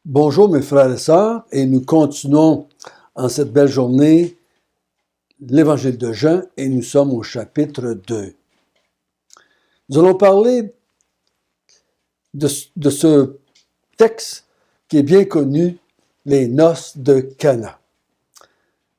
Bonjour mes frères et sœurs, et nous continuons en cette belle journée l'Évangile de Jean et nous sommes au chapitre 2. Nous allons parler de ce texte qui est bien connu, les noces de Cana.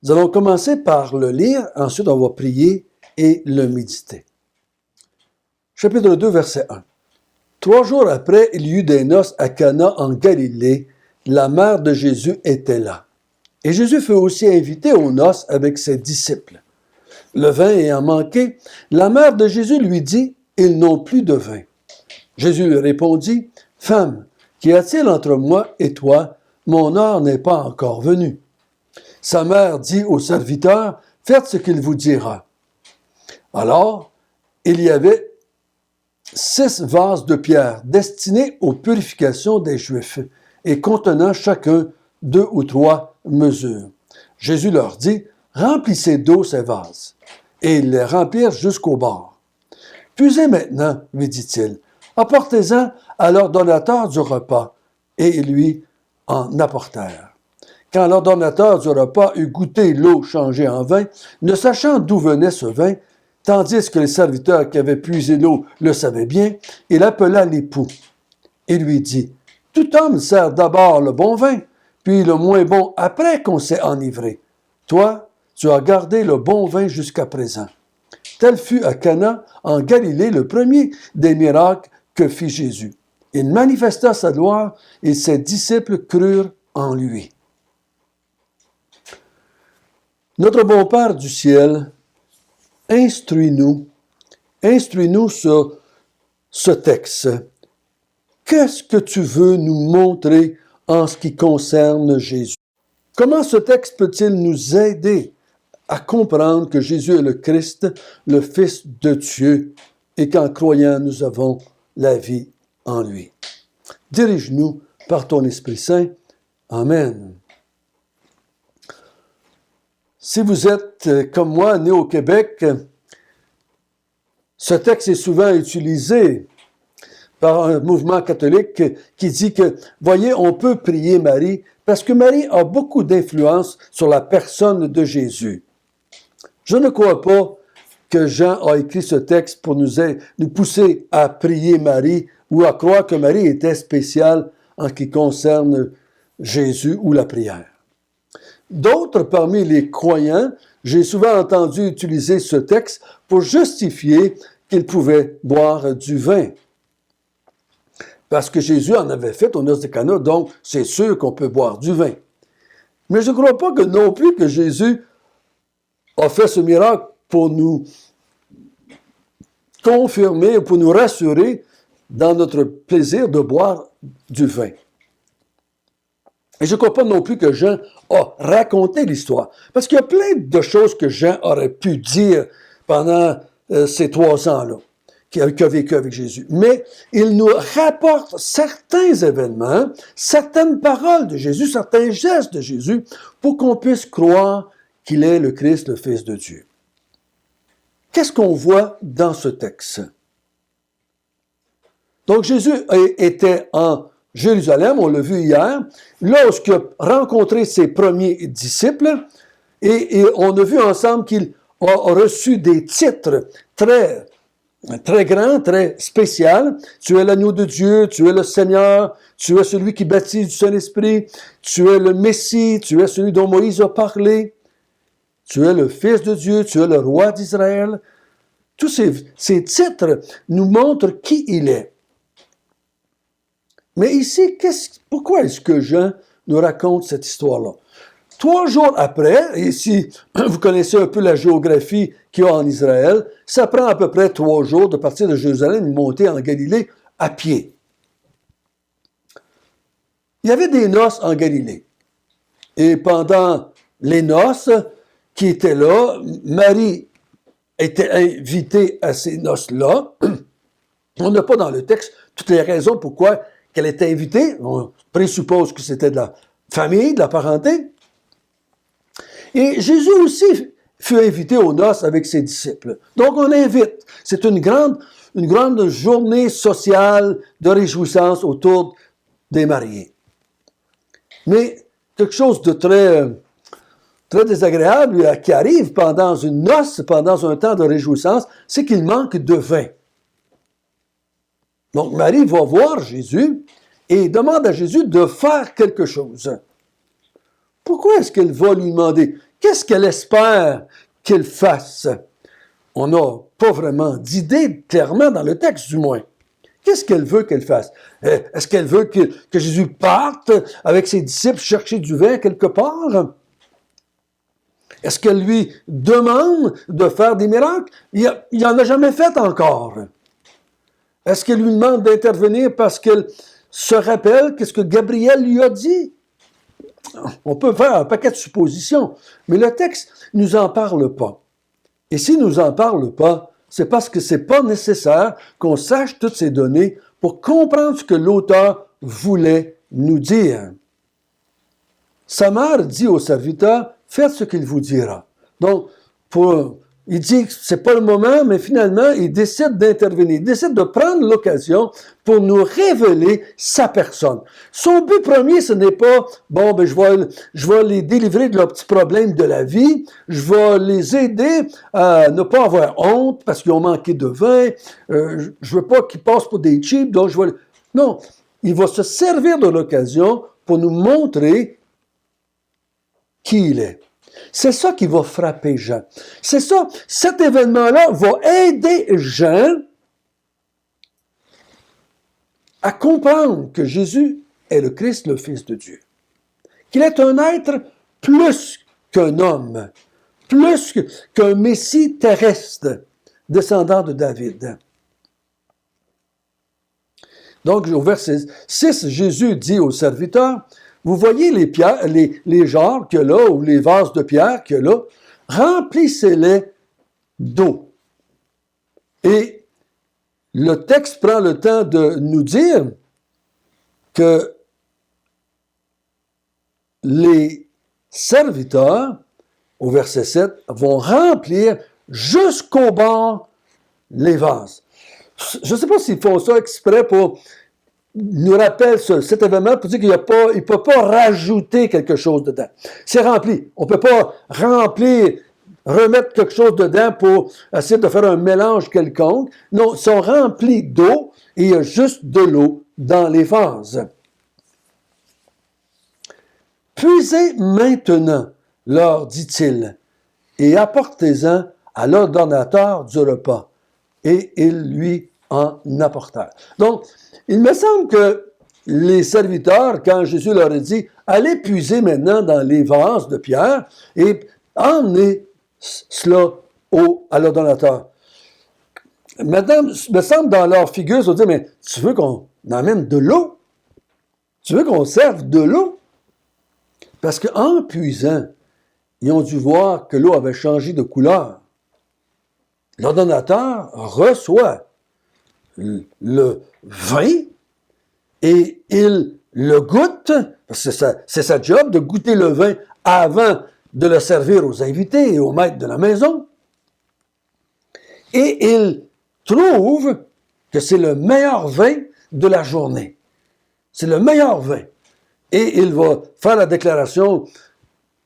Nous allons commencer par le lire, ensuite on va prier et le méditer. Chapitre 2, verset 1. 3 jours après, il y eut des noces à Cana en Galilée. La mère de Jésus était là. Et Jésus fut aussi invité aux noces avec ses disciples. Le vin ayant manqué, la mère de Jésus lui dit, « Ils n'ont plus de vin. » Jésus lui répondit, « Femme, qu'y a-t-il entre moi et toi? Mon heure n'est pas encore venue. » Sa mère dit au serviteur, « Faites ce qu'il vous dira. » Alors, il y avait 6 vases de pierre destinés aux purifications des Juifs et contenant chacun 2 ou 3 mesures. Jésus leur dit, « Remplissez d'eau ces vases. » Et ils les remplirent jusqu'au bord. « Puisez maintenant, lui dit-il, apportez-en à l'ordonnateur du repas. » Et ils lui en apportèrent. Quand l'ordonnateur du repas eut goûté l'eau changée en vin, ne sachant d'où venait ce vin, tandis que les serviteurs qui avaient puisé l'eau le savaient bien, il appela l'époux et lui dit, « Tout homme sert d'abord le bon vin, puis le moins bon après qu'on s'est enivré. Toi, tu as gardé le bon vin jusqu'à présent. » Tel fut à Cana, en Galilée, le premier des miracles que fit Jésus. Il manifesta sa gloire et ses disciples crurent en lui. Notre bon Père du ciel, instruis-nous sur ce texte. Qu'est-ce que tu veux nous montrer en ce qui concerne Jésus? Comment ce texte peut-il nous aider à comprendre que Jésus est le Christ, le Fils de Dieu, et qu'en croyant, nous avons la vie en lui? Dirige-nous par ton Esprit Saint. Amen. Si vous êtes, comme moi, né au Québec, ce texte est souvent utilisé par un mouvement catholique qui dit que, voyez, on peut prier Marie parce que Marie a beaucoup d'influence sur la personne de Jésus. Je ne crois pas que Jean a écrit ce texte pour nous pousser à prier Marie ou à croire que Marie était spéciale en ce qui concerne Jésus ou la prière. D'autres parmi les croyants, j'ai souvent entendu utiliser ce texte pour justifier qu'ils pouvaient boire du vin. Parce que Jésus en avait fait aux noces de Cana, donc c'est sûr qu'on peut boire du vin. Mais je ne crois pas que non plus que Jésus a fait ce miracle pour nous confirmer, pour nous rassurer dans notre plaisir de boire du vin. Et je ne crois pas non plus que Jean a raconté l'histoire. Parce qu'il y a plein de choses que Jean aurait pu dire pendant ces 3 ans-là, qu'il a vécu avec Jésus. Mais il nous rapporte certains événements, certaines paroles de Jésus, certains gestes de Jésus, pour qu'on puisse croire qu'il est le Christ, le Fils de Dieu. Qu'est-ce qu'on voit dans ce texte? Donc Jésus était en Jérusalem, on l'a vu hier, lorsqu'il a rencontré ses premiers disciples, et on a vu ensemble qu'il a reçu des titres très grands, très spéciaux. Tu es l'agneau de Dieu, tu es le Seigneur, tu es celui qui baptise du Saint-Esprit, tu es le Messie, tu es celui dont Moïse a parlé, tu es le Fils de Dieu, tu es le roi d'Israël. Tous ces titres nous montrent qui il est. Mais ici, pourquoi est-ce que Jean nous raconte cette histoire-là? 3 jours après, et si vous connaissez un peu la géographie qu'il y a en Israël, ça prend à peu près 3 jours de partir de Jérusalem et monter en Galilée à pied. Il y avait des noces en Galilée. Et pendant les noces qui étaient là, Marie était invitée à ces noces-là. On n'a pas dans le texte toutes les raisons pourquoi qu'elle était invitée. On présuppose que c'était de la famille, de la parenté. Et Jésus aussi fut invité aux noces avec ses disciples. Donc on invite. C'est une grande journée sociale de réjouissance autour des mariés. Mais quelque chose de très désagréable qui arrive pendant une noce, pendant un temps de réjouissance, c'est qu'il manque de vin. Donc Marie va voir Jésus et demande à Jésus de faire quelque chose. Pourquoi est-ce qu'elle va lui demander? Qu'est-ce qu'elle espère qu'il fasse? On n'a pas vraiment d'idée, clairement, dans le texte du moins. Qu'est-ce qu'elle veut qu'elle fasse? Est-ce qu'elle veut que Jésus parte avec ses disciples chercher du vin quelque part? Est-ce qu'elle lui demande de faire des miracles? Il n'en a jamais fait encore. Est-ce qu'elle lui demande d'intervenir parce qu'elle se rappelle qu'est-ce que Gabriel lui a dit? On peut faire un paquet de suppositions, mais le texte ne nous en parle pas. Et s'il ne nous en parle pas, c'est parce que ce n'est pas nécessaire qu'on sache toutes ces données pour comprendre ce que l'auteur voulait nous dire. Sa mère dit au serviteur, « Faites ce qu'il vous dira. » Donc, il dit que ce n'est pas le moment, mais finalement, il décide d'intervenir. Il décide de prendre l'occasion pour nous révéler sa personne. Son but premier, ce n'est pas, bon, ben, je vais les délivrer de leurs petits problèmes de la vie, je vais les aider à ne pas avoir honte parce qu'ils ont manqué de vin, je veux pas qu'ils passent pour des cheap, donc je vais... Non, il va se servir de l'occasion pour nous montrer qui il est. C'est ça qui va frapper Jean. C'est ça, cet événement-là va aider Jean à comprendre que Jésus est le Christ, le Fils de Dieu. Qu'il est un être plus qu'un homme, plus qu'un Messie terrestre, descendant de David. Donc, au verset 6, Jésus dit au serviteur, vous voyez les pierres, les jarres qu'il y a là, ou les vases de pierre qu'il y a là, remplissez-les d'eau. Et le texte prend le temps de nous dire que les serviteurs, au verset 7, vont remplir jusqu'au bord les vases. Je ne sais pas s'ils font ça exprès pour nous rappelle cet événement pour dire qu'il ne peut pas rajouter quelque chose dedans. C'est rempli. On ne peut pas remettre quelque chose dedans pour essayer de faire un mélange quelconque. Non, ils sont remplis d'eau et il y a juste de l'eau dans les vases. Puisez maintenant, leur dit-il, et apportez-en à l'ordonnateur du repas. Et ils lui en apportèrent. Donc, il me semble que les serviteurs, quand Jésus leur a dit « Allez puiser maintenant dans les vases de pierre et emmenez cela à l'ordonnateur. » Maintenant, il me semble dans leur figure, ils se disent « Mais tu veux qu'on amène de l'eau? Tu veux qu'on serve de l'eau? » Parce qu'en puisant, ils ont dû voir que l'eau avait changé de couleur. L'ordonnateur reçoit le vin et il le goûte, parce que c'est sa job de goûter le vin avant de le servir aux invités et aux maîtres de la maison. Et il trouve que c'est le meilleur vin de la journée. C'est le meilleur vin. Et il va faire la déclaration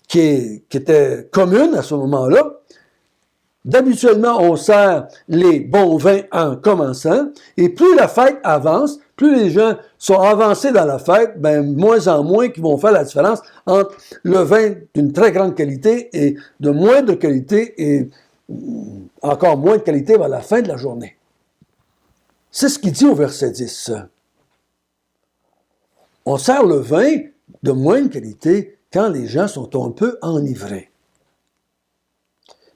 qui était commune à ce moment-là. D'habituellement, on sert les bons vins en commençant, et plus la fête avance, plus les gens sont avancés dans la fête, moins en moins qui vont faire la différence entre le vin d'une très grande qualité et de moindre qualité et encore moins de qualité vers la fin de la journée. C'est ce qu'il dit au verset 10. On sert le vin de moindre qualité quand les gens sont un peu enivrés.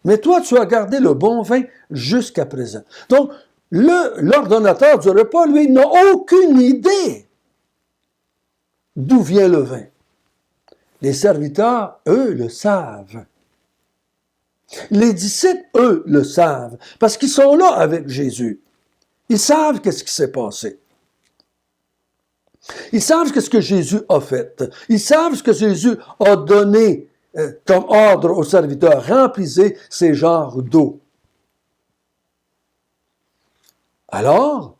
Mais toi, tu as gardé le bon vin jusqu'à présent. Donc, l'ordonnateur du repas, lui, n'a aucune idée d'où vient le vin. Les serviteurs, eux, le savent. Les disciples, eux, le savent, parce qu'ils sont là avec Jésus. Ils savent qu'est-ce qui s'est passé. Ils savent ce que Jésus a fait. Ils savent ce que Jésus a donné comme ordre aux serviteurs, remplissez ces jarres d'eau. Alors,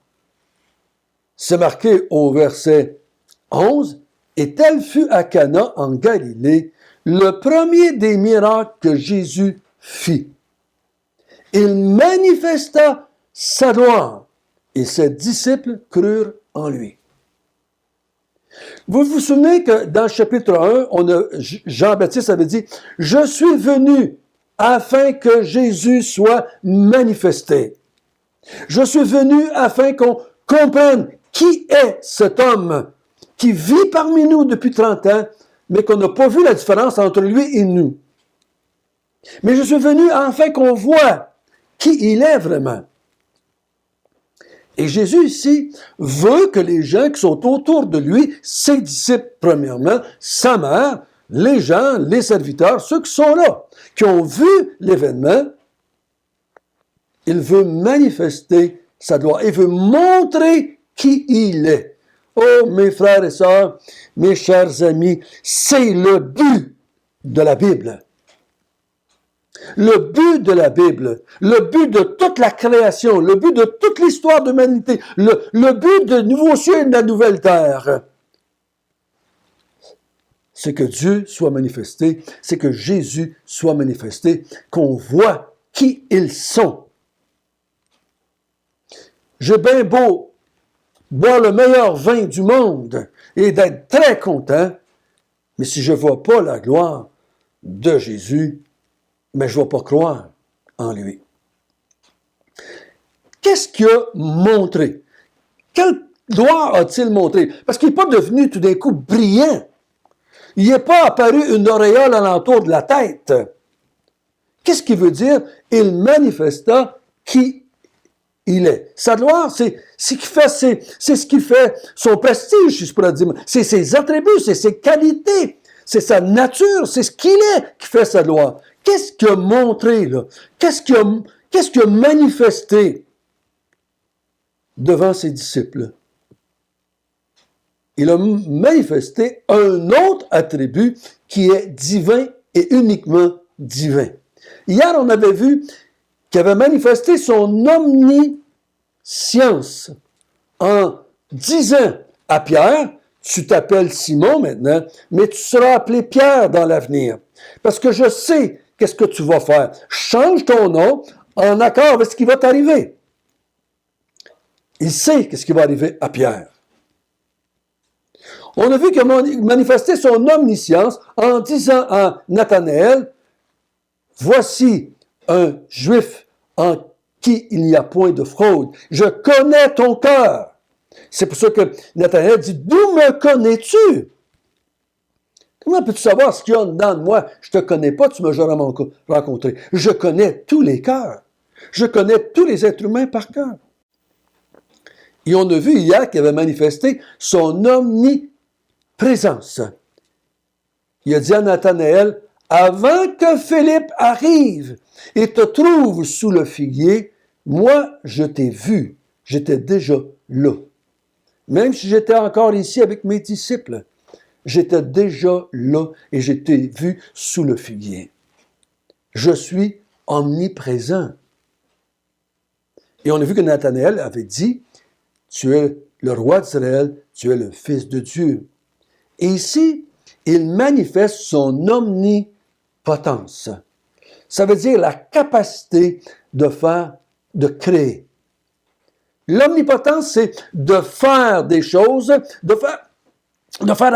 c'est marqué au verset 11, Et tel fut à Cana en Galilée le premier des miracles que Jésus fit. Il manifesta sa gloire et ses disciples crurent en lui. Vous vous souvenez que dans le chapitre 1, Jean-Baptiste avait dit « Je suis venu afin que Jésus soit manifesté. Je suis venu afin qu'on comprenne qui est cet homme qui vit parmi nous depuis 30 ans, mais qu'on n'a pas vu la différence entre lui et nous. Mais je suis venu afin qu'on voit qui il est vraiment. » Et Jésus ici veut que les gens qui sont autour de lui, ses disciples premièrement, sa mère, les gens, les serviteurs, ceux qui sont là, qui ont vu l'événement, il veut manifester sa gloire. Il veut montrer qui il est. Oh, mes frères et sœurs, mes chers amis, c'est le but de la Bible. Le but de la Bible, le but de toute la création, le but de toute l'histoire de l'humanité, le but de nouveaux cieux et de la nouvelle terre, c'est que Dieu soit manifesté, c'est que Jésus soit manifesté, qu'on voit qui ils sont. J'ai bien beau boire le meilleur vin du monde et d'être très content, mais si je ne vois pas la gloire de Jésus, mais je ne vais pas croire en lui. Qu'est-ce qu'il a montré? Quelle gloire a-t-il montré? Parce qu'il n'est pas devenu tout d'un coup brillant. Il n'est pas apparu une auréole alentour de la tête. Qu'est-ce qu'il veut dire? Il manifesta qui il est. Sa gloire, c'est ce qui fait son prestige, si je pourrais dire. C'est ses attributs, c'est ses qualités, c'est sa nature, c'est ce qu'il est qui fait sa gloire. Qu'est-ce qu'il a montré, là? Qu'est-ce qu'il a manifesté devant ses disciples? Il a manifesté un autre attribut qui est divin et uniquement divin. Hier, on avait vu qu'il avait manifesté son omniscience en disant à Pierre, tu t'appelles Simon maintenant, mais tu seras appelé Pierre dans l'avenir. Parce que je sais qu'est-ce que tu vas faire. Change ton nom en accord avec ce qui va t'arriver. Il sait qu'est-ce qui va arriver à Pierre. On a vu qu'il a manifesté son omniscience en disant à Nathanaël, voici un juif en qui il n'y a point de fraude. Je connais ton cœur. C'est pour ça que Nathanaël dit, d'où me connais-tu? Comment peux-tu savoir ce qu'il y a dedans de moi? Je ne te connais pas, tu ne m'as jamais rencontré. Je connais tous les cœurs. Je connais tous les êtres humains par cœur. Et on a vu hier qu'il avait manifesté son omniprésence. Il a dit à Nathanaël, avant que Philippe arrive et te trouve sous le figuier, moi, je t'ai vu. J'étais déjà là. Même si j'étais encore ici avec mes disciples, j'étais déjà là et j'étais vu sous le figuier. Je suis omniprésent. Et on a vu que Nathanaël avait dit, tu es le roi d'Israël, tu es le Fils de Dieu. Et ici, il manifeste son omnipotence. Ça veut dire la capacité de créer. L'omnipotence, c'est de faire des choses, de faire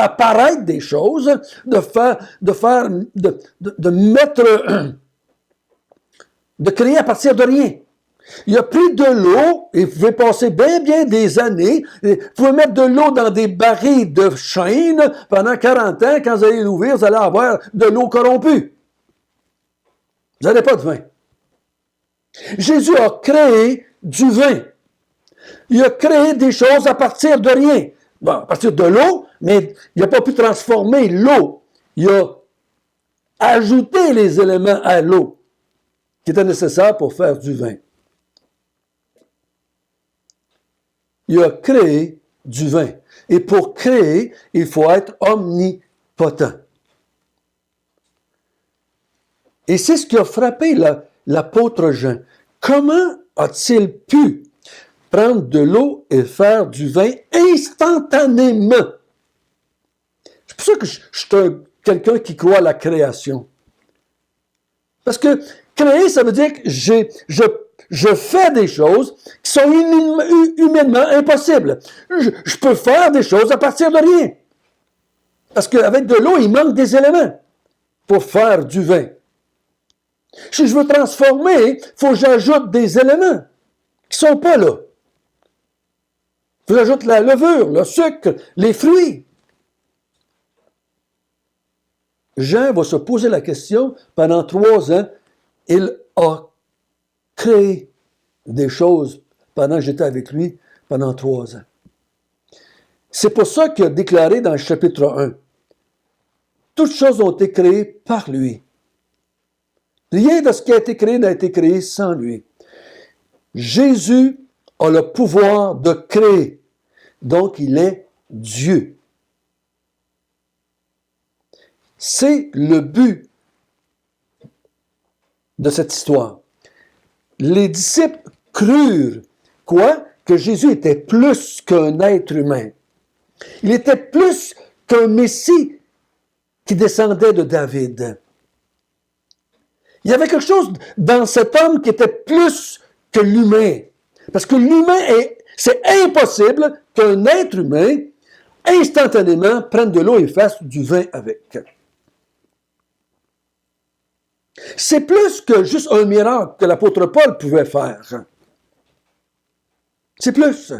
apparaître des choses, de créer à partir de rien. Il a pris de l'eau, et vous pouvez passer bien des années, vous pouvez mettre de l'eau dans des barils de chêne pendant 40 ans, quand vous allez l'ouvrir, vous allez avoir de l'eau corrompue. Vous n'avez pas de vin. Jésus a créé du vin. Il a créé des choses à partir de rien. Bon, à partir de l'eau, mais il n'a pas pu transformer l'eau. Il a ajouté les éléments à l'eau qui étaient nécessaires pour faire du vin. Il a créé du vin. Et pour créer, il faut être omnipotent. Et c'est ce qui a frappé l'apôtre Jean. Comment a-t-il pu prendre de l'eau et faire du vin instantanément? pour ça que je suis quelqu'un qui croit à la création. Parce que créer, ça veut dire que je fais des choses qui sont humainement impossibles. Je peux faire des choses à partir de rien. Parce qu'avec de l'eau, il manque des éléments pour faire du vin. Si je veux transformer, il faut que j'ajoute des éléments qui ne sont pas là. Il faut que j'ajoute la levure, le sucre, les fruits. Jean va se poser la question pendant 3 ans. Il a créé des choses pendant que j'étais avec lui pendant 3 ans. C'est pour ça qu'il a déclaré dans le chapitre 1, toutes choses ont été créées par lui. Rien de ce qui a été créé n'a été créé sans lui. Jésus a le pouvoir de créer. Donc, il est Dieu. C'est le but de cette histoire. Les disciples crurent, quoi? Que Jésus était plus qu'un être humain. Il était plus qu'un Messie qui descendait de David. Il y avait quelque chose dans cet homme qui était plus que l'humain. Parce que l'humain, c'est impossible qu'un être humain, instantanément, prenne de l'eau et fasse du vin avec. C'est plus que juste un miracle que l'apôtre Paul pouvait faire. C'est plus.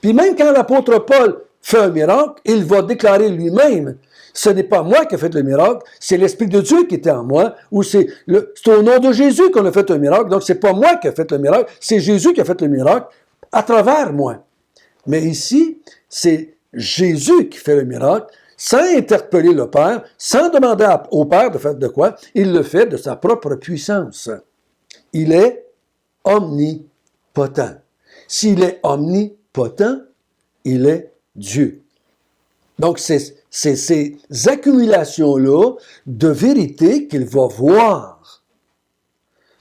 Puis même quand l'apôtre Paul fait un miracle, il va déclarer lui-même, ce n'est pas moi qui ai fait le miracle, c'est l'Esprit de Dieu qui était en moi, ou c'est au nom de Jésus qu'on a fait un miracle, donc c'est pas moi qui ai fait le miracle, c'est Jésus qui a fait le miracle à travers moi. Mais ici, c'est Jésus qui fait le miracle, sans interpeller le Père, sans demander au Père de faire de quoi, il le fait de sa propre puissance. Il est omnipotent. S'il est omnipotent, il est Dieu. Donc, c'est ces accumulations-là de vérité qu'il va voir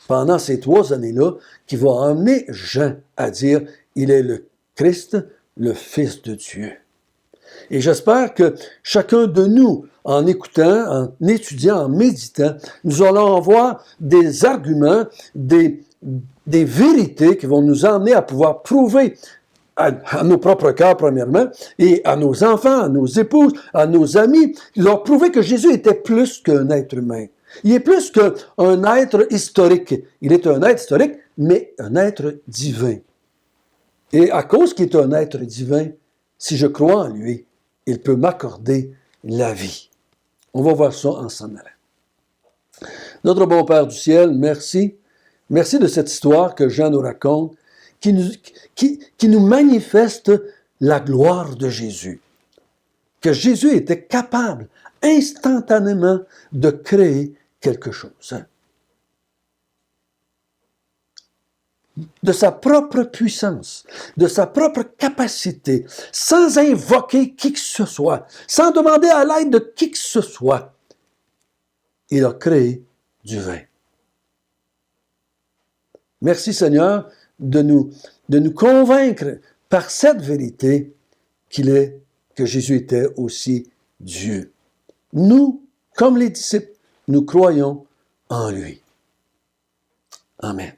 pendant ces 3 années-là qui vont emmener Jean à dire « Il est le Christ, le Fils de Dieu ». Et j'espère que chacun de nous, en écoutant, en étudiant, en méditant, nous allons avoir des arguments, des vérités qui vont nous emmener à pouvoir prouver à nos propres cœurs, premièrement, et à nos enfants, à nos épouses, à nos amis, leur prouver que Jésus était plus qu'un être humain. Il est plus qu'un être historique. Il est un être historique, mais un être divin. Et à cause qu'il est un être divin, si je crois en lui, il peut m'accorder la vie. On va voir ça en s'en allant. Notre bon Père du ciel, merci. Merci de cette histoire que Jean nous raconte, qui nous manifeste la gloire de Jésus. Que Jésus était capable instantanément de créer quelque chose. De sa propre puissance, de sa propre capacité, sans invoquer qui que ce soit, sans demander à l'aide de qui que ce soit. Il a créé du vin. Merci Seigneur de nous convaincre par cette vérité que Jésus était aussi Dieu. Nous, comme les disciples, nous croyons en lui. Amen.